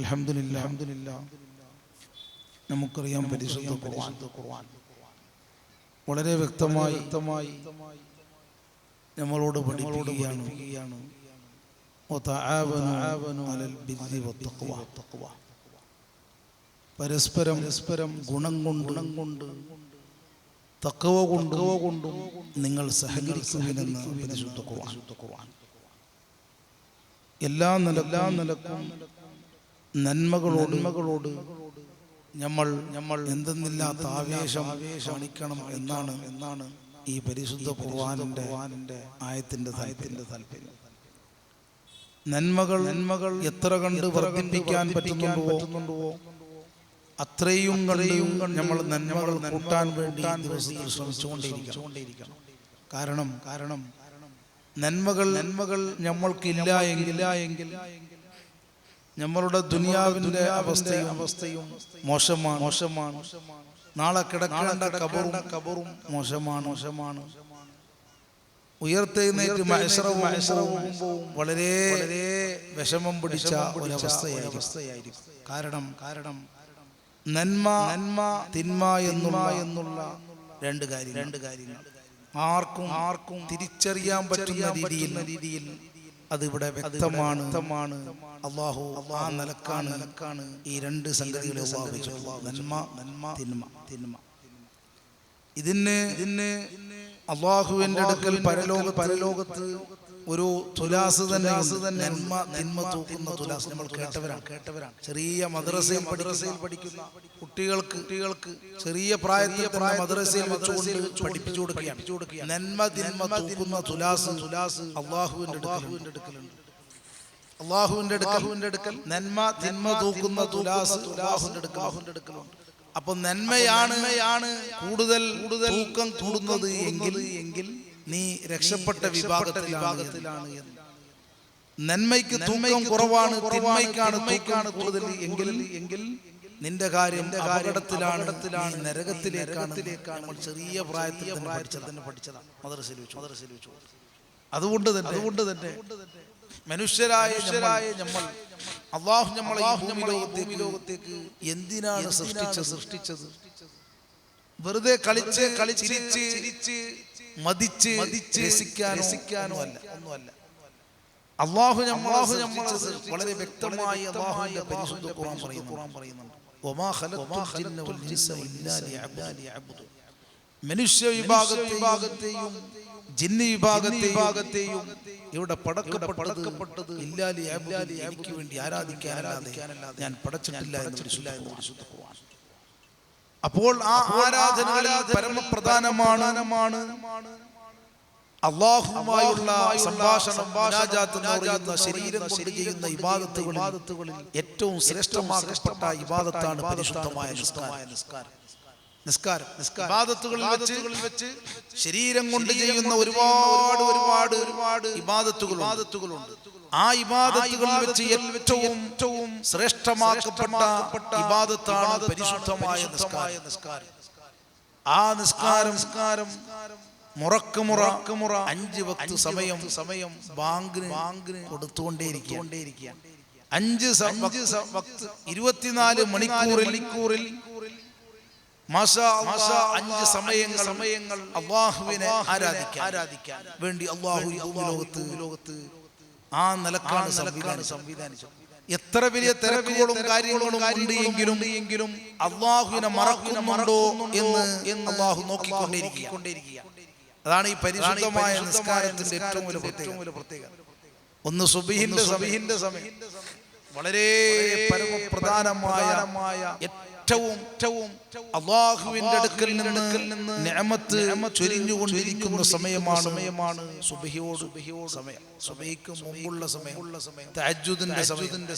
അൽഹംദുലില്ലാ നമുക്കറിയാം പരിശുദ്ധ ഖുർആൻ വളരെ വ്യക്തമായി നമ്മളോട് പഠിപ്പിക്കുകയാണ് വതആവനു അലൽ ബിർരി വത്തഖ്വ പരസ്പരം ഗുണം കൊണ്ട് തഖ്വ കൊണ്ടും നിങ്ങൾ സഹകരിക്കുമെന്ന് പരിശുദ്ധ ഖുർആൻ എല്ലാ നിലക്കും നന്മകളോട് നമ്മൾ എന്തെന്നില്ലാത്ത ആവേശം കാണിക്കണം എന്നാണ് ഈ പരിശുദ്ധ ഖുർആനിന്റെ ആയത്തിന്റെ താല്പര്യം. നന്മകൾ എത്ര കണ്ട് വർദ്ധിപ്പിക്കാൻ പറ്റുന്നുണ്ടോ അത്രയും നമ്മൾ നന്മകൾ കൂട്ടാൻ വേണ്ടി ദിവസത്തിൽ ശ്രമിച്ചുകൊണ്ടേയിരിക്കണം. കാരണം നന്മകൾ നമ്മൾക്കില്ല എങ്കിൽ നമ്മളുടെ ദുനിയാവിന്റെ അവസ്ഥയും മോശമാണ്. നാളെ കിടക്കേണ്ട കബറും മോശമാണ്. ഉയർത്തെഴുന്നേറ്റ് മഹ്ശറവും വളരെ വിഷമം പിടിച്ച ഒരവസ്ഥയായിരിക്കും. കാരണം നന്മ തിന്മ എന്നുള്ള രണ്ട് കാര്യങ്ങൾ ആർക്കും തിരിച്ചറിയാൻ പറ്റുന്ന രീതിയിൽ അതിവിടെ വ്യക്തമാണ്. അല്ലാഹു ആ നിലക്കാണ് ഈ രണ്ട് സംഗതികളെ ഉപയോഗിച്ചിട്ടുള്ളത്. നന്മ തിന്മ. ഇതിന് അല്ലാഹുവിന്റെ അടുക്കൽ പരലോകത്ത് ഒരു തുലാസ് തന്നെ നന്മ തിന്മ തൂക്കുന്ന തുലാസ്. നമ്മൾ കേട്ടവരാണ്. ചെറിയ മദ്രസയിൽ പഠിക്കുന്ന കുട്ടികൾക്ക് ചെറിയ പ്രായത്തിൽ മദ്രസയിൽ വെച്ചുകൊണ്ട് പഠിപ്പിച്ചു കൊടുക്കുകയാണ്. നന്മ തിന്മ തൂക്കുന്ന തുലാസ് അല്ലാഹുവിന്റെ അടുക്കൽ നന്മ തിന്മ തൂക്കുന്ന തുലാസ് അല്ലാഹുവിന്റെ അടുക്കലുണ്ട്. അപ്പൊ നന്മയാണ് കൂടുതൽ തൂക്കം കൂടുന്നത് എങ്കിൽ നീ രക്ഷപ്പെട്ട വിഭാഗത്തിലാണ്. നന്മയ്ക്ക് തൂക്കം കുറവാണ്, തിന്മയ്ക്കാണ് തൂക്കം കൂടുതൽ എങ്കിൽ നിന്റെ കാര്യം അപകടത്തിലാണ്, നരകത്തിലേക്കാണ്. നമ്മൾ ചെറിയ പ്രായത്തിൽ പഠിച്ചതാണ് മദ്രസയിൽ വെച്ചു. അതുകൊണ്ട് തന്നെ മനുഷ്യരായ നമ്മൾ അല്ലാഹു നമ്മളെ ഈ ഭൂമിലോകത്തേക്ക് എന്തിനാണ് സൃഷ്ടിച്ചത്? വെറുതെ കളിച്ച് മതിച്ച് രസിക്കാനോ ഒന്നുമല്ല. അല്ലാഹു നമ്മളെ വളരെ വ്യക്തമായി അല്ലാഹുവിന്റെ പരിശുദ്ധ ഖുർആൻ പറയുന്നുണ്ട്. വമാ ഖലഖ്തുൽ ജിന്ന വൽ ഇൻസ ഇല്ലാ ലിയഅബ്ദുൻ. മനുഷ്യ വിഭാഗത്തെയും ജിന്നി വിഭാഗത്തെയും ഇവിടെ പടക്കപ്പെട്ടത് ഇല്ലാ ലിയഅബ്ദുൻ, എനിക്ക് വേണ്ടി ആരാധിക്കാനല്ലാതെ ഞാൻ പടച്ചിട്ടില്ല എന്ന് പരിശുദ്ധ ഖുർആൻ. അപ്പോൾ ആ ആരാധനകളിൽ പരമപ്രധാനമാണ് അല്ലാഹുവുമായുള്ള സംഭാഷണം, മുനാജാത്ത് എന്ന് പറയുന്ന ശരീരം കൊണ്ട് ചെയ്യുന്ന ഇബാദത്തുകളിൽ ഏറ്റവും ശ്രേഷ്ഠമാക്കപ്പെട്ട ഇബാദത്താണ് പരിശുദ്ധമായ നിസ്കാരം. ഇബാദത്തുകളിൽ വെച്ച് ശരീരം കൊണ്ട് ചെയ്യുന്ന ഒരുപാട് ഇബാദത്തുകളുണ്ട്. ആ ഇബാദത്തുകളിൽ വെച്ച് ഏറ്റവും ശ്രേഷ്ഠമാക്കപ്പെട്ട ഇബാദത്താണ് പരിശുദ്ധമായ നിസ്കാരം. ആ നിസ്കാരം മുറക്കുമുറ 5 വക്ത് സമയം ബാങ്കിന് കൊടുത്തുകൊണ്ടേയിരിക്കുക. 5 വക്ത് 24 മണിക്കൂറിൽ 5 സമയങ്ങൾ അല്ലാഹുവിനെ ആരാധിക്കാൻ വേണ്ടി അല്ലാഹു ലോകത്ത് ആ നിലക്കാണ് സംവിധാനിച്ചത്. എത്ര വലിയ തിരക്കുകളും കാര്യങ്ങളും ഉണ്ട് എങ്കിലും അല്ലാഹുവിനെ മറക്കുന്നുണ്ടോ എന്ന് അല്ലാഹു നോക്കിക്കൊണ്ടേയിരിക്കുക. അതാണ് ഈ പരിശുദ്ധമായ നിസ്കാരത്തിന്റെ ഏറ്റവും വലിയ പ്രത്യേകത. ഒന്ന് സുബ്ഹിന്റെ സമയം വളരെ പരമപ്രധാനമായ ഏറ്റവും അല്ലാഹുവിന്റെ അടുക്കൽ നിന്ന് നിഅമത്ത് ചൊരിഞ്ഞുകൊണ്ടിരിക്കുന്ന സമയമാണ് സമയം. സുബ്ഹിക്ക് മുമ്പുള്ള സമയം, തഹജ്ജുദിന്റെ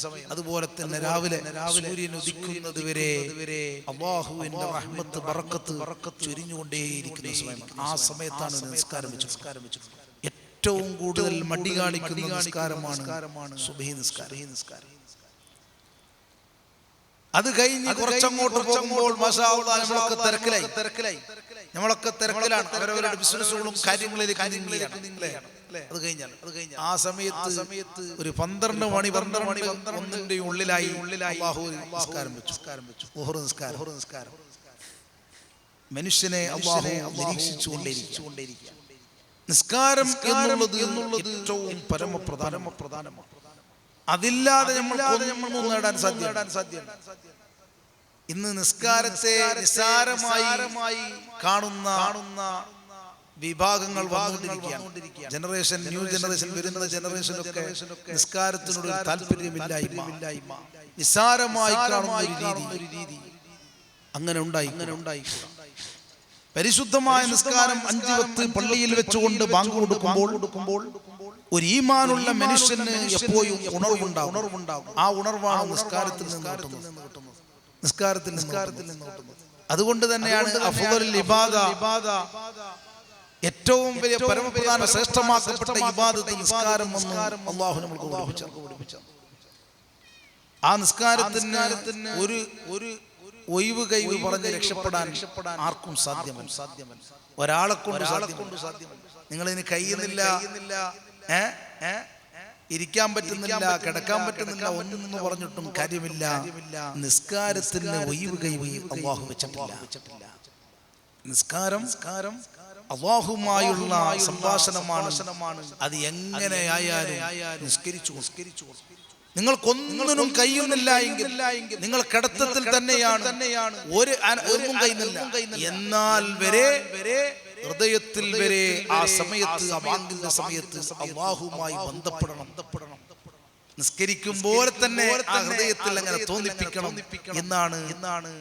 സമയം, അതുപോലെ തന്നെ രാവിലെ സൂര്യൻ ഉദിക്കുന്നത് വരെ അല്ലാഹുവിന്റെ റഹ്മത്ത് ബറക്കത്ത് ചൊരിഞ്ഞുകൊണ്ടേയിരിക്കുന്ന സമയം. ആ സമയത്താണ് നിസ്കാരം വെച്ചത്. ഏറ്റവും കൂടുതൽ മടി കാണിക്കുന്ന നിസ്കാരമാണ് സുബ്ഹി നിസ്കാരം. അത് കഴിഞ്ഞ് കുറച്ചങ്ങോട്ട് പോകുമ്പോൾ നമ്മളൊക്കെ തിരക്കിലാണ്. അവരവരുടെ ബിസിനസ്സുകളും കാര്യങ്ങളിലേക്ക് ആ സമയത്ത് ഒരു 12 മണി 1 ഉള്ളിലായി അല്ലാഹു നിസ്കാരം വെച്ചു. ളുഹർ നിസ്കാരം. മനുഷ്യനെ അല്ലാഹു നിരീക്ഷിച്ചുകൊണ്ടേയിരിക്കുക. നിസ്കാരം എന്നുള്ളത് ഏറ്റവും പരമപ്രധാനമാണ്. അതില്ലാതെ നമ്മൾക്കൊന്നും നേടാൻ സാധ്യമല്ല. ഇന്ന് നിസ്കാരത്തെ നിസ്സാരമായി കാണുന്ന വിഭാഗങ്ങൾ വന്നുകൊണ്ടിരിക്കുകയാണ്. ന്യൂ ജനറേഷൻ വരുന്ന ജനറേഷനൊക്കെ നിസ്കാരത്തിനോട് താല്പര്യമില്ലായ്മ, നിസ്സാരമായി കാണുന്ന ഒരു രീതി അങ്ങനെ ഉണ്ടായി. പരിശുദ്ധമായ നിസ്കാരം 5 വക്ത് പള്ളിയിൽ വെച്ചുകൊണ്ട് ബാങ്ക് കൊടുക്കുമ്പോൾ ഒരു ഈമാനുള്ള മനുഷ്യന് എപ്പോഴും ഉണർവുണ്ടാകും. ആ ഉണർവാണ് നിസ്കാരത്തിൽ നിന്ന് കിട്ടുന്നത്. അതുകൊണ്ട് തന്നെയാണ് അഫ്ളലുൽ ഇബാദ, ഏറ്റവും വലിയ പരമപ്രധാന ശ്രേഷ്ഠമാക്കപ്പെട്ട ഇബാദത്ത് നിസ്കാരം എന്ന് അല്ലാഹു നമുക്ക് പഠിപ്പിച്ചു. ആ നിസ്കാരത്തിന് ഒരു ഒഴിവ് കഴിവ് പറഞ്ഞ് രക്ഷപ്പെടാൻ ആർക്കും സാധ്യമല്ല. ഒരാളെ കൊണ്ട് സാധ്യമല്ല. നിങ്ങൾ ഇതിന് കഴിയുന്നില്ല, ഇരിക്കാൻ പറ്റുന്നില്ല, കിടക്കാൻ പറ്റുന്നില്ല, ഒന്നും പറഞ്ഞിട്ടും കാര്യമില്ല. നിസ്കാരത്തിന് ഒഴിവ് കഴിവ് അല്ലാഹു വെച്ചിട്ടില്ല. നിസ്കാരം അല്ലാഹുമായുള്ള സംഭാഷണമാണ്. അത് എങ്ങനെയായാലും നിസ്കരിച്ചു. നിങ്ങൾക്കൊന്നിനും കഴിയുന്നില്ല എങ്കിൽ നിങ്ങൾ കിടത്തത്തിൽ തന്നെയാണ്, ഒന്നും കഴിയുന്നില്ല. എന്നാൽ വരെ ഹൃദയത്തിൽ വരെ ആ സമയത്ത്, ആ ബാങ്കിന്റെ സമയത്ത് അല്ലാഹുമായി ബന്ധപ്പെടണം. നിസ്കരിക്കുമ്പോൾ തന്നെ ആ ഹൃദയത്തിൽ അങ്ങനെ തോന്നിപ്പിക്കണം എന്നാണ്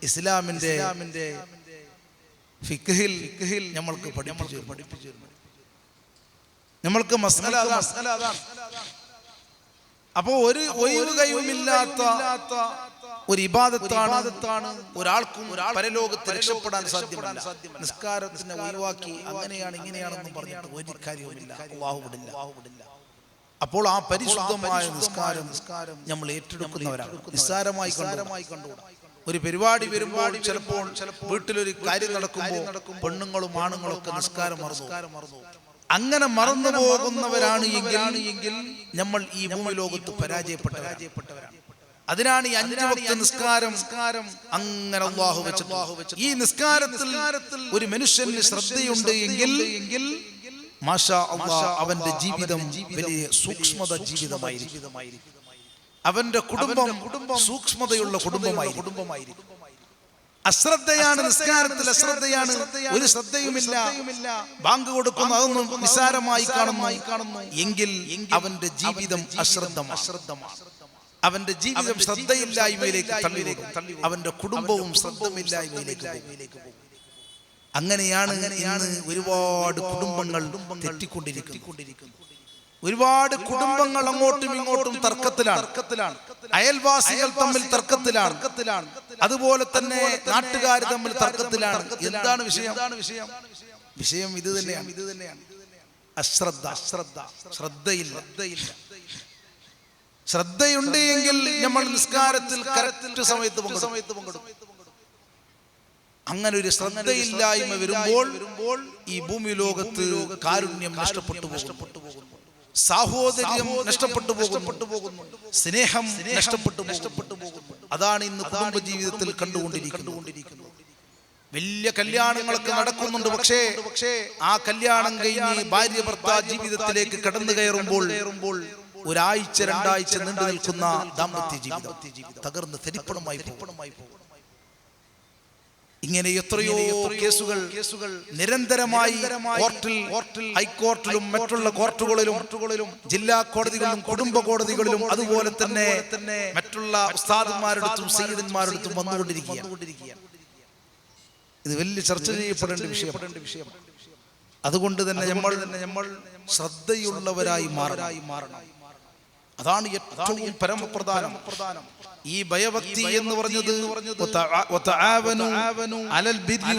ഇസ്ലാമിന്റെ ഫിഖ്ഹിൽ നമ്മൾക്ക് പഠിപ്പിച്ചു. നമ്മൾക്ക് മസ്അല അതാണ്. അപ്പോ ഒരു ഒഴിവ് കഴിവുമില്ലാത്ത ഒരു ഇബാദത്താണ് ഒരാൾക്കും പരലോകത്ത് രക്ഷപ്പെടാൻ സാധ്യമല്ല. നിസ്കാരത്തിനെ ഒഴിവാക്കി അങ്ങനെയാണ് ഇങ്ങനെയാണെന്നും പറഞ്ഞിട്ട് ഒരു കാര്യവുമില്ല. അല്ലാഹു വിടില്ല. അപ്പോൾ ആ പരിശുദ്ധമായ നിസ്കാരം നമ്മൾ ഏറ്റെടുക്കുന്നവരാണ്. നിസ്സാരമായി കണ്ടുകൂടാ. ഒരു പരിപാടി വരുമ്പോൾ ചിലപ്പോൾ വീട്ടിലൊരു കാര്യം നടക്കുമ്പോൾ പെണ്ണുങ്ങളും ആണുങ്ങളും ഒക്കെ നിസ്കാരം മറന്നു. അങ്ങനെ മറന്നു പോകുന്നവരാണ് എങ്കിൽ നമ്മൾ ഈ ഭൂമിലോകത്ത് പരാജയപ്പെട്ടവരാണ്. അതിനാണ് ഈ 5 വക്ത് നിസ്കാരം അങ്ങനെ അല്ലാഹു വെച്ചു. ഈ നിസ്കാരത്തിൽ ഒരു മനുഷ്യന് ശ്രദ്ധയുണ്ട് എങ്കിൽ മാഷാ അല്ലാഹ് അവന്റെ ജീവിതം വലിയ സൂക്ഷ്മത ജീവിതമായിരിക്കും. അവന്റെ കുടുംബം സൂക്ഷ്മതയുള്ള കുടുംബമായിരിക്കും. അശ്രദ്ധയാണ് നിസ്കാരത്തിൽ, അശ്രദ്ധയാണ്, ഒരു ശ്രദ്ധയുമില്ല. ബാങ്ക് കൊടുക്കുന്നു, അതൊന്നും നിസ്സാരമായി കാണുന്നു എങ്കിൽ അവന്റെ ജീവിതം അശ്രദ്ധമാണ്. അവന്റെ ജീവിതം ശ്രദ്ധയില്ലായ്മയിലേക്ക് തള്ളി. അവന്റെ കുടുംബവും ശ്രദ്ധയില്ലായ്മയിലേക്ക് പോകും. അങ്ങനെയാണ് ഇന്ന് ഒരുപാട് കുടുംബങ്ങൾ തെറ്റിക്കൊണ്ടിരിക്കുന്നു. ഒരുപാട് കുടുംബങ്ങൾ അങ്ങോട്ടും ഇങ്ങോട്ടും തർക്കത്തിലാണ്. അയൽവാസികൾ തമ്മിൽ തർക്കത്തിലാണ്. അതുപോലെ തന്നെ നാട്ടുകാർ തമ്മിൽ തർക്കത്തിലാണ്. എന്താണ് വിഷയം? ഇത് തന്നെയാണ് അശ്രദ്ധ. ശ്രദ്ധയില്ല. ശ്രദ്ധയുണ്ട് എങ്കിൽ നമ്മൾ നിസ്കാരത്തിൽ കറക്റ്റ് സമയത്ത് പങ്കെടുക്കും. അങ്ങനെ ഒരു ശ്രദ്ധയില്ലായ്മ വരുമ്പോൾ ഈ ഭൂമി ലോകത്ത് കാരുണ്യം നഷ്ടപ്പെട്ടു പോകുന്നു. സാഹോദര്യം നഷ്ടപ്പെട്ടു പോകുന്നു. സ്നേഹം നഷ്ടപ്പെട്ടു പോകുന്നു. അതാണ് ഇന്ന് കുടുംബ ജീവിതത്തിൽ കണ്ടുകൊണ്ടിരിക്കുന്നത്. വലിയ കല്യാണങ്ങളൊക്കെ നടക്കുന്നുണ്ട്. പക്ഷേ ആ കല്യാണം കഴിഞ്ഞ് ഭാര്യ ഭർത്താ ജീവിതത്തിലേക്ക് കടന്നു കയറുമ്പോൾ ഒരാഴ്ച 2 ആഴ്ച നീണ്ടു നിൽക്കുന്ന ദാമ്പത്യ ജീവിതം തകർന്ന് തരിപ്പണമായി പോകും. ഇങ്ങനെ എത്രയോ കേസുകൾ നിരന്തരമായി കോർട്ടിൽ, ഹൈക്കോർട്ടിലും മറ്റുള്ള കോർട്ടുകളിലും ജില്ലാ കോടതികളിലും കുടുംബ കോടതികളിലും അതുപോലെ തന്നെ മറ്റുള്ള ഉസ്താദന്മാരുടെ സയ്യിദന്മാരുടെ വന്നുകൊണ്ടിരിക്കുകയാണ്. ഇത് വലിയ ചർച്ച ചെയ്യപ്പെടേണ്ട വിഷയമാണ്. അതുകൊണ്ട് തന്നെ നമ്മൾ ശ്രദ്ധയുള്ളവരായി മാറണം. അതാണ് ഏറ്റവും പരമപ്രധാനം. ഈ ഭയഭക്തി എന്ന് പറഞ്ഞത്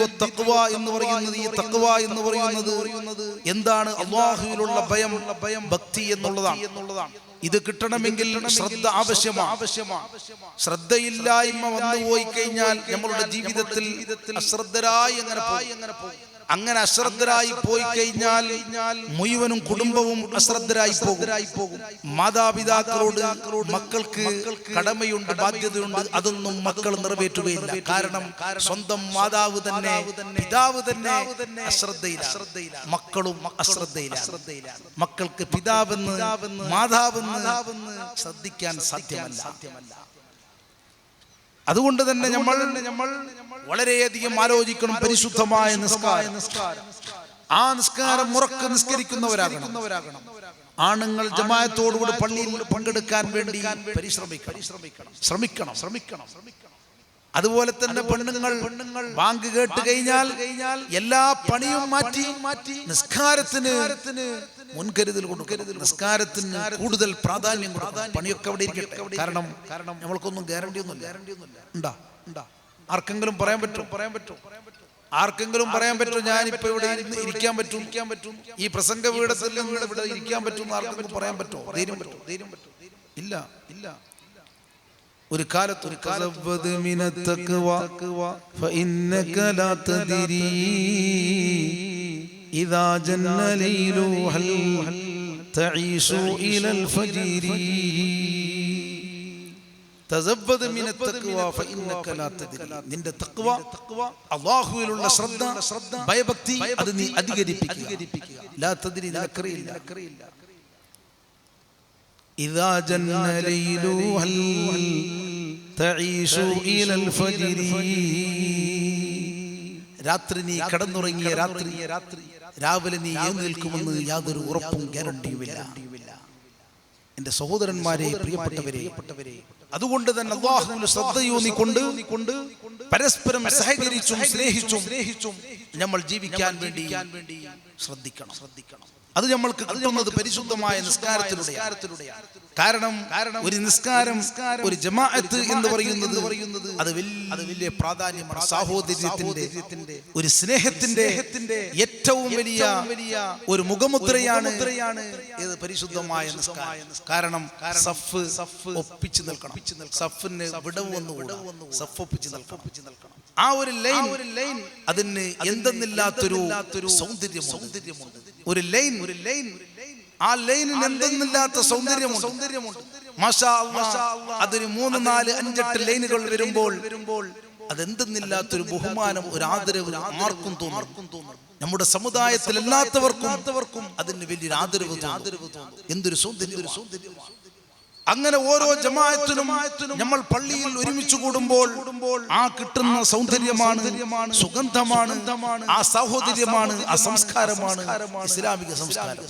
ഈ തഖ്വ എന്ന് പറയുന്നത് എന്താണ്? അല്ലാഹുവിലുള്ള ഭയം, ഭക്തി എന്നുള്ളതാണ്. ഇത് കിട്ടണമെങ്കിൽ ശ്രദ്ധ ആവശ്യമാണ്. ശ്രദ്ധയില്ലായ്മ വന്നു പോയി കഴിഞ്ഞാൽ നമ്മളുടെ ജീവിതത്തിൽ അശ്രദ്ധരായി അങ്ങനെ പോകും. അങ്ങനെ അശ്രദ്ധരായി പോയി കഴിഞ്ഞാൽ മുഴുവനും കുടുംബവും അശ്രദ്ധരായി പോകും. മാതാപിതാക്കളോട് മക്കൾക്ക് കടമയുണ്ട്, ബാധ്യതയുണ്ട്. അതൊന്നും മക്കൾ നിറവേറ്റുകയില്ല. കാരണം സ്വന്തം മാതാവ് തന്നെ, പിതാവ് തന്നെ അശ്രദ്ധയിലാണ്, മക്കളും അശ്രദ്ധയിലാണ്. മക്കൾക്ക് പിതാവെന്ന് മാതാവെന്ന് ശ്രദ്ധിക്കാൻ സാധ്യമല്ല. അതുകൊണ്ട് തന്നെ നമ്മൾ വളരെയധികം ആലോചിക്കണം. പരിശുദ്ധമായ നിസ്കാരം, ആ നിസ്കാരം മുറക്ക് നിസ്കരിക്കുന്നവരാകണം. ആണുങ്ങൾ ജമാഅത്തോടുകൂടി പള്ളിയിൽ പങ്കെടുക്കാൻ വേണ്ടി ശ്രമിക്കണം. അതുപോലെ തന്നെ പെണ്ണുങ്ങൾ ബാങ്ക് കേട്ട് കഴിഞ്ഞാൽ എല്ലാ പണിയും മാറ്റി നിസ്കാരത്തിന് മുൻകരുതൽ കൊടുക്കരുത്. നിസ്കാരത്തിന് കൂടുതൽ പ്രാധാന്യം കൊടുക്കണം. പണിയൊക്കെ അവിടെ ഇരിക്കട്ടെ. കാരണം നമ്മൾക്കൊന്നും ഗ്യാരണ്ടി ഒന്നുമില്ല. ആർക്കെങ്കിലും പറയാൻ പറ്റും ഞാനിപ്പോ ഇവിടെ ഇരിക്കാൻ പറ്റും, ഈ പ്രസംഗ പീഠത്തിൽ നിന്ന് ഇവിടെ ഇരിക്കാൻ പറ്റും ആർക്കെങ്കിലും പറയാൻ പറ്റുമോ? ധൈര്യം പറ്റും? ഇല്ല. ഒരു കാലത്ത് إذا جن ليل هل تعيش إلى الفجر تزبد من التقوى فإنك لا تدري. നിന്റെ തഖ്വ, അല്ലാഹുവിലുള്ള ശ്രദ്ധ, ഭയഭക്തി അത് നീ അധികരിപ്പിക്കുക. ലാ തദ്രി, നിനക്കറിയില്ല. إذا جن ليل هل تعيش إلى الفجر. രാത്രി നീ കടന്നുറങ്ങിയ രാവിലെ നീ എഴുന്നേൽക്കുമെന്ന് യാതൊരു ഉറപ്പും ഗ്യാരണ്ടിയുമില്ല. എന്റെ സഹോദരന്മാരെ, പ്രിയപ്പെട്ടവരെ, അതുകൊണ്ട് തന്നെ അല്ലാഹുവിന്റെ ശ്രദ്ധയൂന്നിക്കൊണ്ട് പരസ്പരം സഹകരിച്ചും സ്നേഹിച്ചും നമ്മൾ ജീവിക്കാൻ വേണ്ടി ശ്രദ്ധിക്കണം. അത് നമ്മൾക്ക് കിട്ടുന്നത് പരിശുദ്ധമായ നിസ്കാരത്തിലൂടെയാണ്. കാരണം ഒരു നിസ്കാരം, ഒരു ജമാഅത്ത് എന്ന് പറയുന്നത് അത് വലിയ പ്രാധാന്യമാണ്. സാഹോദര്യത്തിന്റെ, ഒരു സ്നേഹത്തിന്റെ ഏറ്റവും വലിയ ഒരു മുഖമുദ്രയാണ് ഇത് പരിശുദ്ധമായ നിസ്കാരം. കാരണം സഫ് ഒപ്പിച്ച് നിൽക്കണം. സഫിന് വിടവ് വന്നുകൂടാ. സഫ് ഒപ്പിച്ച് നിൽക്കണം. ആ ഒരു ലൈൻ അതിന് എന്തെന്നില്ലാത്തൊരു സൗന്ദര്യമുണ്ട്. ഒരു ലൈൻ, ആ ലൈനിന് എന്തെന്നില്ലാത്ത സൗന്ദര്യമുണ്ട്. മാഷാ അല്ലാഹ്. അതിന് 3, 4, 5, 8 ലൈനുകൾ വരുമ്പോൾ അതെന്തെന്നില്ലാത്തൊരു ബഹുമാനം, ഒരു ആദരവ് ആർക്കും തോന്നും. നമ്മുടെ സമുദായത്തിൽ എല്ലാത്തവർക്കും അതിന് വലിയൊരു ആദരവ് തോന്നും. എന്തൊരു സൗന്ദര്യമാണ്. അങ്ങനെ ഓരോ ജമാഅത്തിനും നമ്മൾ പള്ളിയിൽ ഒരുമിച്ച് കൂടുമ്പോൾ ആ കിട്ടുന്ന സൗന്ദര്യമാണ്, സുഗന്ധമാണ്, ആ സാഹോദര്യമാണ്, ആ സംസ്കാരമാണ് ഇസ്ലാമിക സംസ്കാരം.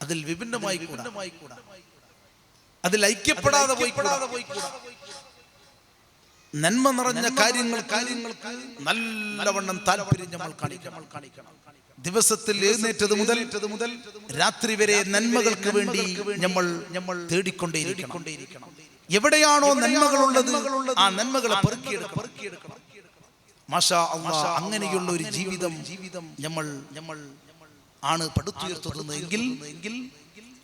അതിൽ വിഭിന്നമായി കൂടാ, അതിൽ ഐക്യപ്പെടാതെ പോയിക്കൂടാ. നന്മ നിറഞ്ഞ കാര്യങ്ങൾക്ക് നല്ലവണ്ണം താല്പര്യം നമ്മൾ കാണിക്കണം. ദിവസത്തിൽ എഴുന്നേറ്റത് മുതൽ രാത്രി വരെ നന്മകൾക്ക് വേണ്ടി നമ്മൾ തേടിക്കൊണ്ടേയിരിക്കണം. എവിടെയാണോ നന്മകളുള്ളത് ആ നന്മകളെ പെറുക്കിയെടുക്കണം. മാഷാ അല്ലാഹ്. അങ്ങനെയുള്ള ഒരു ജീവിതം നമ്മൾ ആണ് പടുത്തുയർത്തുന്നതെങ്കിൽ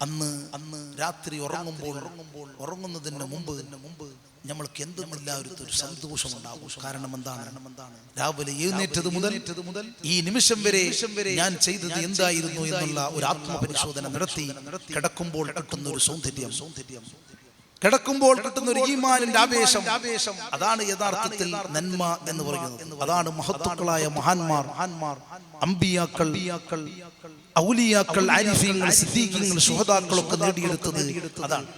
അന്ന് രാത്രി ഉറങ്ങുന്നതിന് മുമ്പ് നമ്മൾക്ക് എന്തെന്നില്ല ഒരു സന്തോഷമുണ്ടാകും. കാരണം എന്താണ്? രാവിലെ എഴുന്നേറ്റത് മുതൽ ഈ നിമിഷം വരെ ഞാൻ ചെയ്തത് എന്തായിരുന്നു എന്നുള്ള ഒരു ആത്മപരിശോധന നടത്തി കിടക്കുമ്പോൾ കിട്ടുന്ന ഒരു സൗന്ദര്യം, കിടക്കുമ്പോൾ കിട്ടുന്ന ഒരു ഈമാനിന്റെ ആവേശം, അതാണ് യഥാർത്ഥത്തിൽ നന്മ എന്ന് പറയുന്നത്. അതാണ് മഹത്തുക്കളായ മഹാന്മാർ, അംബിയാക്കൾ, ഔലിയാക്കൾ, ആരിഫീങ്ങൾ, സിദ്ദീഖീങ്ങൾ, ശുഹദാക്കളൊക്കെ നേടിയെടുത്തത് അതാണ്.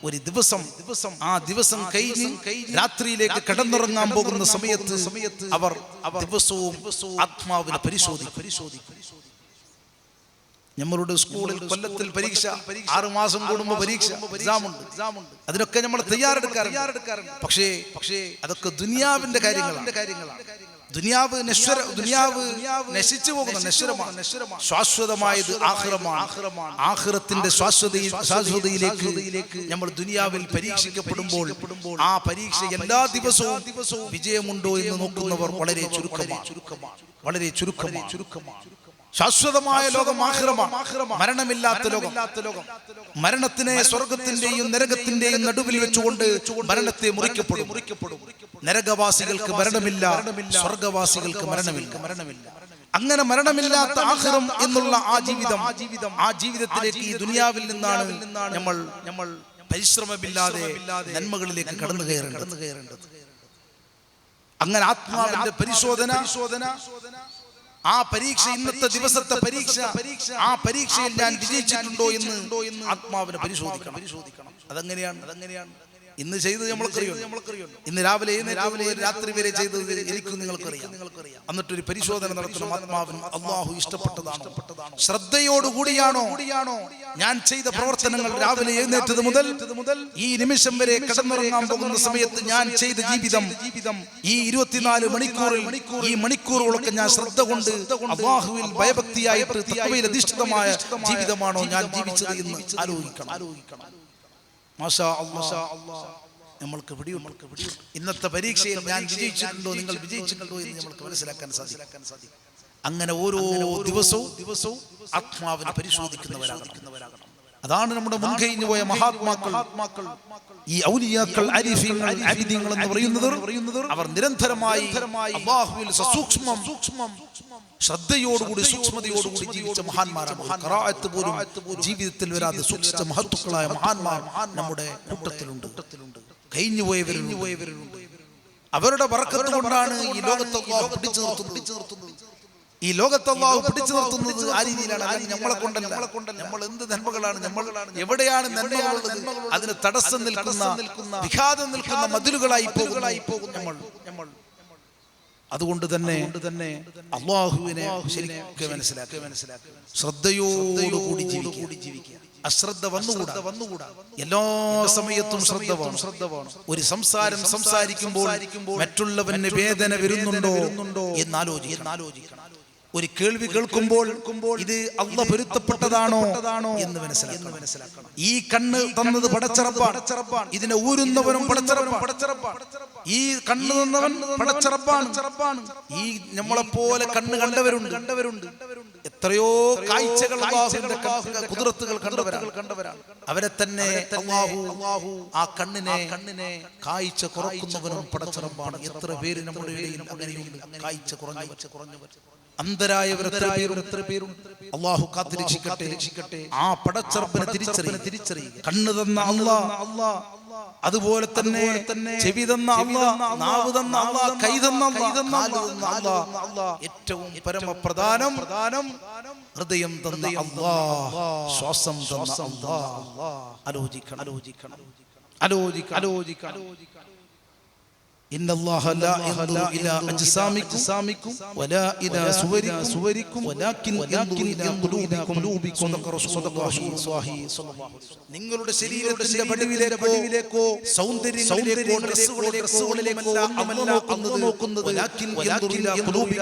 ഒരു ദിവസം ആ ദിവസം കഴിഞ്ഞ് രാത്രിയിലേക്ക് കടന്നുറങ്ങാൻ പോകുന്ന സമയത്ത് അവർ ദിവസവും ആത്മാവിനെ പരിശോധിക്കും. നമ്മളുടെ സ്കൂളിൽ കൊല്ലത്തിൽ പരീക്ഷ, 6 മാസം കൂടുമ്പോൾ പരീക്ഷ, എക്സാമുണ്ട്. അതിനൊക്കെ നമ്മൾ തയ്യാറെടുക്കാറുണ്ട്. പക്ഷേ അതൊക്കെ ദുനിയാവിന്റെ കാര്യങ്ങളാണ്. ദുനിയാവ് നശിച്ചു പോകുന്ന നശ്വരമാണ്. ശാശ്വതമായത് ആഖിറമാണ്. ആഖിറത്തിന്റെ ശാശ്വതയിലേക്ക് നമ്മൾ ദുനിയാവിൽ പരീക്ഷിക്കപ്പെടുമ്പോൾ ആ പരീക്ഷ എല്ലാ ദിവസവും വിജയമുണ്ടോ എന്ന് നോക്കുന്നവർ വളരെ ചുരുക്കമാണ്. ശാശ്വതമായ ലോകം ആഖിറമാണ്, മരണമില്ലാത്ത ലോകം. മരണത്തിനെ സ്വർഗത്തിന്റെയും നരകത്തിന്റെയും നടുവിൽ വെച്ചുകൊണ്ട് മരണത്തെ മുറിക്കപ്പെടും. നരകവാസികൾക്ക് മരണമില്ല, സ്വർഗവാസികൾക്ക് മരണമില്ല. അങ്ങനെ മരണമില്ലാത്ത ആഖിറം എന്നുള്ള ആ ജീവിതത്തിലേക്ക് ഈ ദുനിയാവിൽ നിന്നാണ് നമ്മൾ പരിശ്രമമില്ലാതെ നന്മകളിലേക്ക് കടന്നു കയറേണ്ടത്. അങ്ങനെ ആത്മാവിന്റെ പരിശോധന, ആ പരീക്ഷ, ഇന്നത്തെ ദിവസത്തെ പരീക്ഷ, ആ പരീക്ഷയിൽ ഞാൻ വിജയിച്ചിട്ടുണ്ടോ എന്ന് ആത്മാവിനെ പരിശോധിക്കണം. അതെങ്ങനെയാണ്? ഇന്ന് ചെയ്തത് നമ്മൾക്കറിയാം. ഇന്ന് രാവിലെ രാത്രി വരെ ചെയ്തത് എനിക്കും നിങ്ങൾക്കറിയാം. എന്നിട്ടൊരു പരിശോധന നടത്തണം. ആത്മാവിനും അള്ളാഹു ഇഷ്ടപ്പെട്ടതാണോ, ശ്രദ്ധയോടുകൂടിയാണോ ഞാൻ ചെയ്ത പ്രവർത്തനങ്ങൾ? രാവിലെ എഴുന്നേറ്റത് മുതൽ ഈ നിമിഷം വരെ കടന്നുറങ്ങാൻ പോകുന്ന സമയത്ത് ഞാൻ ചെയ്ത ജീവിതം, ഈ 24 മണിക്കൂറിൽ ഈ മണിക്കൂറുകളൊക്കെ ഞാൻ ശ്രദ്ധ കൊണ്ട് അള്ളാഹുവിൽ ഭയഭക്തിയായിട്ട് തഖ്വയിൽ അധിഷ്ഠിതമായ ജീവിതമാണോ ഞാൻ ജീവിച്ചത് എന്ന് ആലോചിക്കണം. മാഷാ അല്ലാഹ്, നമ്മൾക്ക് പിടിയുണ്ട്. ഇന്നത്തെ പരീക്ഷയിൽ ഞാൻ വിജയിച്ചിട്ടുണ്ടോ, നിങ്ങൾ വിജയിച്ചിട്ടുണ്ടോ എന്ന് നമ്മൾക്ക് മനസ്സിലാക്കാൻ സാധിക്കും. അങ്ങനെ ഓരോ ദിവസവും ആത്മാവിനെ പരിശോധിക്കുന്നവരാകണം. അതാണ് നമ്മുടെ മുൻകഴിഞ്ഞു പോയ മഹാത്മാക്കൾ, ഈ ഔലിയാക്കൾ, ആരിഫീങ്ങൾ, ആബിദീങ്ങൾ എന്ന് പറയുന്നത്. അവർ നിരന്തരമായി അല്ലാഹുവിൽ സസൂക്ഷ്മം ശ്രദ്ധയോടുകൂടി സൂക്ഷ്മതയോടുകൂടി ജീവിച്ച മഹാന്മാരാണ്. ഖറാഅത്ത് പോലും ജീവിതത്തിൽ വരാതെ സൂക്ഷിച്ച മഹത്തുക്കളായ മഹാന്മാർ നമ്മുടെ കൂട്ടത്തിലുണ്ട്. കഴിഞ്ഞുപോയവരുണ്ട്. അവരുടെ ബർക്കത്ത് കൊണ്ടാണ് ഈ ലോകത്തെ അല്ലാഹു പിടിച്ചു നിർത്തുന്നത്. ഈ ലോകത്തെ അല്ലാഹു പിടിച്ചു നിർത്തുന്നത് ആ രീതിയിലാണ്. നമ്മളെ കൊണ്ടല്ല. നമ്മൾ എന്ത് നന്മകളാണ്, നമ്മൾ എവിടെയാണ് നന്മകളുള്ളത്, അതിന് തടസ്സം നിൽക്കുന്ന, വിഘാതം നിൽക്കുന്ന മതിലുകളായി പോകും നമ്മൾ. അതുകൊണ്ട് തന്നെ അല്ലാഹുവിനെ ശരിക്കും മനസ്സിലാക്കുക, ശ്രദ്ധയോടുകൂടി ജീവിക്കുക. അശ്രദ്ധ വന്നുകൂടാ. എല്ലാ സമയത്തും ശ്രദ്ധ വേണം. ഒരു സംസാരം സംസാരിക്കുമ്പോൾ മറ്റുള്ളവന് വേദന വരുന്നുണ്ടോ എന്നാലോചിക്കണം. ഒരു കേൾവി കേൾക്കുമ്പോൾ ഇത് അല്ലാഹ് പൊരുത്തപ്പെട്ടതാണോ എന്ന് മനസ്സിലാക്കണം. ഈ കണ്ണ് തന്നത് പടച്ചറപ്പാണ്, ഇതിനെ ഊരുന്നവനും പടച്ചറപ്പാണ്. ഈ കണ്ണ് തന്നവൻ പടച്ചറപ്പാണ്. ഈ നമ്മളെപ്പോലെ കണ്ണ് കണ്ടവരുണ്ട്. എത്രയോ കാഴ്ചകൾ അല്ലാഹുവിന്റെ ഖുദ്റത്തുകൾ കണ്ടവരാണ്. അവരെ തന്നെ അല്ലാഹു ആ കണ്ണിനെ കാഴ്ച കുറക്കുന്നവനും പടച്ചറപ്പാണ്. എത്ര പേര് നമ്മുടെ ഇടയിൽ അങ്ങനെയുണ്ട്, കാഴ്ച കുറഞ്ഞവർ, അന്ധരായവർ എത്ര പേരുണ്ട്. അല്ലാഹു കാത്തിരക്ഷിക്കട്ടെ. ആ പടച്ചറപ്പിനെ തിരിച്ചറിയുക. കണ്ണ് തന്ന അല്ലാഹ്, അതുപോലെ തന്നെ ചെവി തന്ന അല്ലാഹ്, നാവ് തന്ന അല്ലാഹ്, കൈ തന്ന അല്ലാഹ്, ഏറ്റവും പരമപ്രധാനം ഹൃദയം തന്ന അല്ലാഹ്, ശ്വാസം തന്ന അല്ലാഹ്. ആലോചിക്കണം. ഇന്നല്ലാഹ ലാ യൻദുറു ഇലാ അജ്സാമിക്കും വലാ ഇലാ സുവരിക്കും വലാകിൻ യൻദുറു ഇലാ ഖുലൂബിക്കും. നിങ്ങളുടെ ശരീരത്തിന്റെ വടിവിലേക്കോ സൗന്ദര്യങ്ങളിലേക്കോ ഡ്രസ്സുകളിലേക്കോ അല്ലാഹു നോക്കുന്നത്. വലാകിൻ യൻദുറു ഇലാ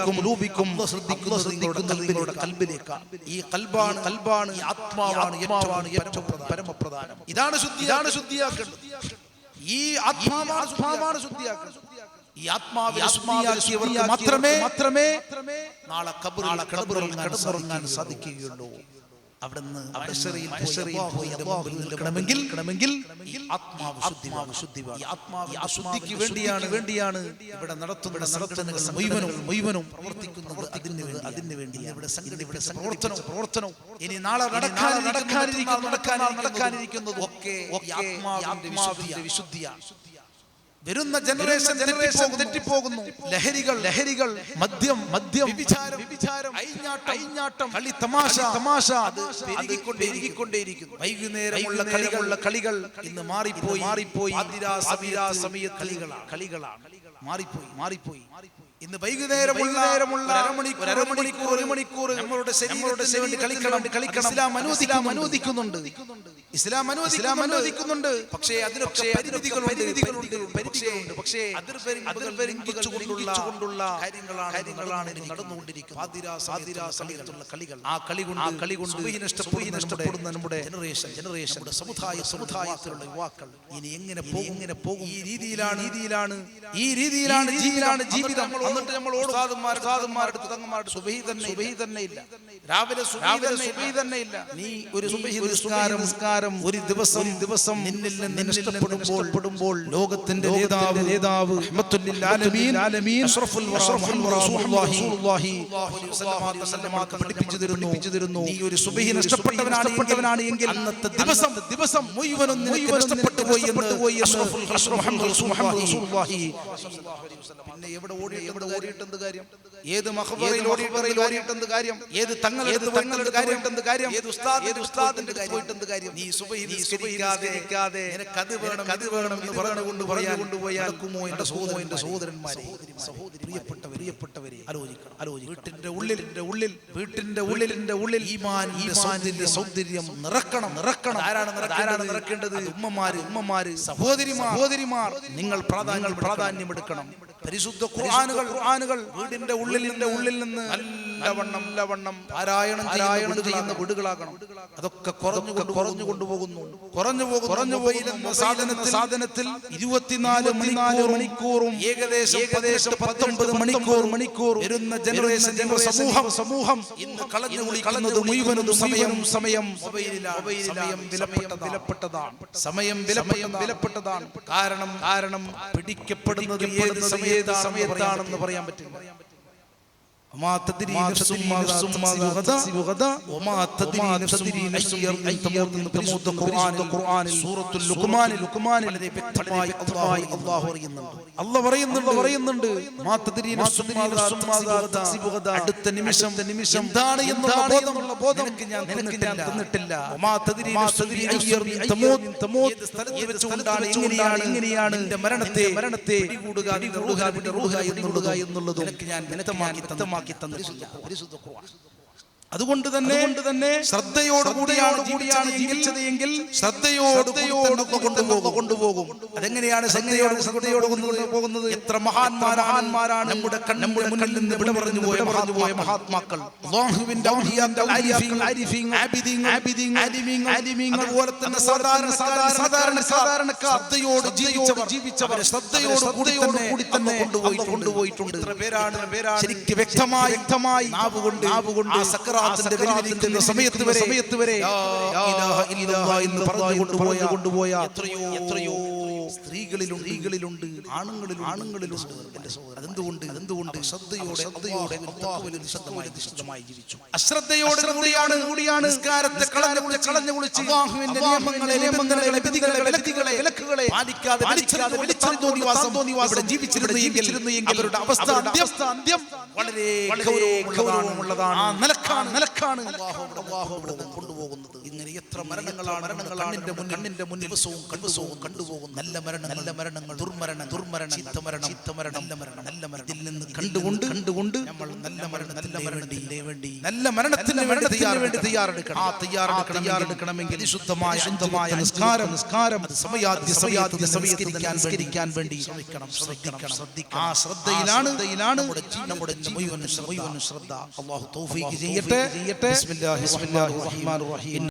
ഖുലൂബിക്കും. ശ്രദ്ധിക്കുന്നത് നിങ്ങളുടെ കൽബിലേക്കാണ്. ഈ കൽബാണ് ഈ ആത്മാവാണ് ഏറ്റവും പരമപ്രധാനം. ഇതാണ് ശുദ്ധിയാക്കേണ്ടത്. ഈ ആത്മാവാണ് ശുദ്ധിയാക്കുന്നത്. ഈ ആത്മാവിനെ ശുദ്ധിയാക്കിയവർക്ക് മാത്രമേ നാളെ ഖബറിൽ കിടന്നുറങ്ങാൻ സാധിക്കുകയുള്ളൂ. അവിടുന്ന് നിൽക്കണമെങ്കിൽ ആത്മാവ് ശുദ്ധിയാണ്. ഈ ശുദ്ധിക്ക് വേണ്ടിയാണ് ഇവിടെ നടത്തുന്ന മുഴുവനും പ്രവർത്തിക്കുന്നത്. അതിന് വേണ്ടി ഇവിടെ പ്രവർത്തനം ഇനി നാളെ നടക്കാനിരിക്കുന്നത് ഒക്കെ ആത്മാവിന്റെ വിശുദ്ധിയാണ്. വരുന്ന ജനറേഷൻ തെറ്റിപ്പോകുന്നു. ലഹരികൾ, മദ്യം, വ്യഭിചാരം, അഴിഞ്ഞാട്ടം, കളി, തമാശ പെരുകിക്കൊണ്ടേയിരിക്കുന്നു. വൈകുന്നേരമുള്ള കളികൾ ഇന്ന് മാറിപ്പോയി. സമയത്ത് കളികളാണ് മാറിപ്പോയി. ഇന്ന് വൈകുന്നേരമുള്ള അരമണിക്കൂർ നമ്മളുടെ ശരീരത്തിന് വേണ്ടി കളിക്കണം. ഇസ്ലാം അനുവദിക്കുന്നുണ്ട്. പക്ഷേ അതിനൊക്കെ പരിമിതികളുണ്ട്. പക്ഷേ അതിർവരമ്പുകൾ ലംഘിച്ചുകൊണ്ടുള്ള കാര്യങ്ങളാണ് നടന്നുകൊണ്ടിരിക്കുന്നത്. കളികൾ. ആ കളി കൊണ്ട് നഷ്ടപ്പെടുന്ന നമ്മുടെ ജനറേഷൻ സമുദായത്തിലുള്ള യുവാക്കൾ ഇനി എങ്ങനെ പോകും? ഈ രീതിയിലാണ് ജീവിതം. എന്നിട്ട് നമ്മൾ ഉസ്താദുമാരുടെ തങ്ങന്മാരുടെ സുബഹി തന്നെ ഇല്ല, രാവിലെ സുബഹി തന്നെ ഇല്ല. നീ ഒരു സുബഹി നിസ്കാരം ഒരു ദിവസം നിന്നിൽ നിന്ന് നഷ്ടപ്പെടുമ്പോൾ ലോകത്തിന്റെ നേതാവ് റഹ്മത്തുൽ ആലമീൻ അഷ്റഫുൽ റസൂലുള്ളാഹി പഠിപ്പിച്ചു തരുന്നു, നീ ഒരു സുബഹി നഷ്ടപ്പെട്ടവനാണ് എങ്കിൽ അന്നത്തെ ദിവസം മുഴുവനും നഷ്ടപ്പെട്ടു പോയി എന്ന് റസൂലുള്ളാഹി. പിന്നെ എവിടെ ഓടിയിട്ടെന്ത് കാര്യം? ഏത് മഖബറയിൽ ഓടിയിട്ടെന്ത് കാര്യം? ഏത് തങ്ങളുടെ കാര്യം? ഏത് ഉസ്താദിന്റെ പോയിട്ടെന്ത് കാര്യം? നീ സുബഹി നിസ്കരിക്കാതെ നിനക്ക് അത് വേണം എന്ന് പറഞ്ഞു കൊണ്ടുപോയാൽ എന്റെ സഹോദരന്മാരെ, പ്രിയപ്പെട്ടവരെ ആലോചിക്കണം. വീട്ടിന്റെ ഉള്ളിൽ ഈമാനിന്റെ സൗന്ദര്യം നിറക്കണം. ആരാണ് നിറക്കേണ്ടത്? ഉമ്മമാര് സഹോദരിമാർ. നിങ്ങൾ പ്രാധാന്യമെടുക്കണം. പരിശുദ്ധ ഖുർആനുകൾ വീടിന്റെ ഉള്ളിൽ നിന്ന് നല്ലവണ്ണം പാരായണം ചെയ്യുന്ന വീടുകളാകണം. അതൊക്കെ കുറഞ്ഞു കൊണ്ടുപോകുന്നു. സാധനത്തിൽ 24 മണിക്കൂറും ഏകദേശം 19 മണിക്കൂർ വരുന്ന ജനറേഷൻ സമൂഹം ഇന്ന് കളഞ്ഞു കുളിക്കുന്നത് മുഴുവനും സമയം വിലപ്പെട്ടതാണ്. കാരണം പിടിക്കപ്പെടുന്നത് ഏത് സമയത്താണെന്ന് പറയാൻ പറ്റില്ല. അല്ലാഹു പറയുന്നുണ്ട് അടുത്ത നിമിഷം എന്താണ് എന്നുള്ള ബോധം നിനക്ക് ഞാൻ തന്നിട്ടില്ല. എങ്ങനെയാണ് നിന്റെ മരണത്തെ പിടികൂടുക എന്നുള്ളത് നിനക്ക് ഞാൻ വ്യക്തമാക്കി തന്നിട്ടില്ല. പരിശുദ്ധ ഖുർആൻ. അതുകൊണ്ട് തന്നെ ശ്രദ്ധയോടുകൂടിയാണ് ജീവിച്ചത് എങ്കിൽ ശ്രദ്ധയോട് കൊണ്ടുപോകും. അതെങ്ങനെയാണ് ശ്രദ്ധയോട് കൊണ്ടുപോകുന്നത്? എത്ര മഹാന്മാരാണ് നമ്മുടെ മുന്നിൽ നിന്ന് വിട പറഞ്ഞു പോയ മഹാത്മാക്കൾ, അല്ലാഹുവിന്റെ അതുപോലെ തന്നെ സാധാരണക്കാർ ശ്രദ്ധയോട് ജീവിച്ചവർ ശ്രദ്ധയോട് തന്നെ കൊണ്ടുപോയിട്ടുണ്ട്. എത്ര പേരാണ് ശരിക്കും വ്യക്തമായി നാവുകൊണ്ട് സമയത്ത് വരെ എന്ന് പറഞ്ഞു കൊണ്ടുപോയ എത്രയോ സ്ത്രീകളിലുണ്ട്, ആണുങ്ങളിലുണ്ട്. അതെന്തുകൊണ്ട്? ശ്രദ്ധയോടെ നിശബ്ദമായി ജീവിച്ചു. അശ്രദ്ധയോടുകൂടിയാണ് നിസ്കാരത്തെ കളഞ്ഞു കുളിച്ച് അല്ലാഹുവിന്റെ നിയമങ്ങളെ വിലക്കുകളെ പാലിക്കാതെ ജീവിച്ചിരുന്നു എങ്കിൽ അവരുടെ അവസ്ഥ അന്ത്യം വളരെ ഗൗരവമുള്ളതാണ്. നിലക്കാണ് അല്ലാഹു കൊണ്ടുപോകുന്നത്. ഇങ്ങനെ എത്ര മരണങ്ങളാണ് കണ്ണിന്റെ മുന്നിൽ ദിവസവും കണ്ടുപോകും. നല്ല മരണങ്ങൾ, ദുർമരണം, ചീത്തമരണം, നല്ല മരണം. ഇതിൽ നിന്ന് കണ്ടുകൊണ്ട് നമ്മൾ നല്ല മരണത്തിന് വേണ്ടി തയ്യാറെടുക്കണമെങ്കിൽ ശുദ്ധമായ നിസ്കാരം നിസ്കരിക്കാൻ വേണ്ടി ശ്രദ്ധിക്കണം. ആ ശ്രദ്ധയിലാണ് നമ്മുടെ മുഴുവൻ ശ്രദ്ധ. അല്ലാഹു തൗഫീഖ് ചെയ്യട്ടെ. ബിസ്മില്ലാഹിർ റഹ്മാനിർ റഹീം.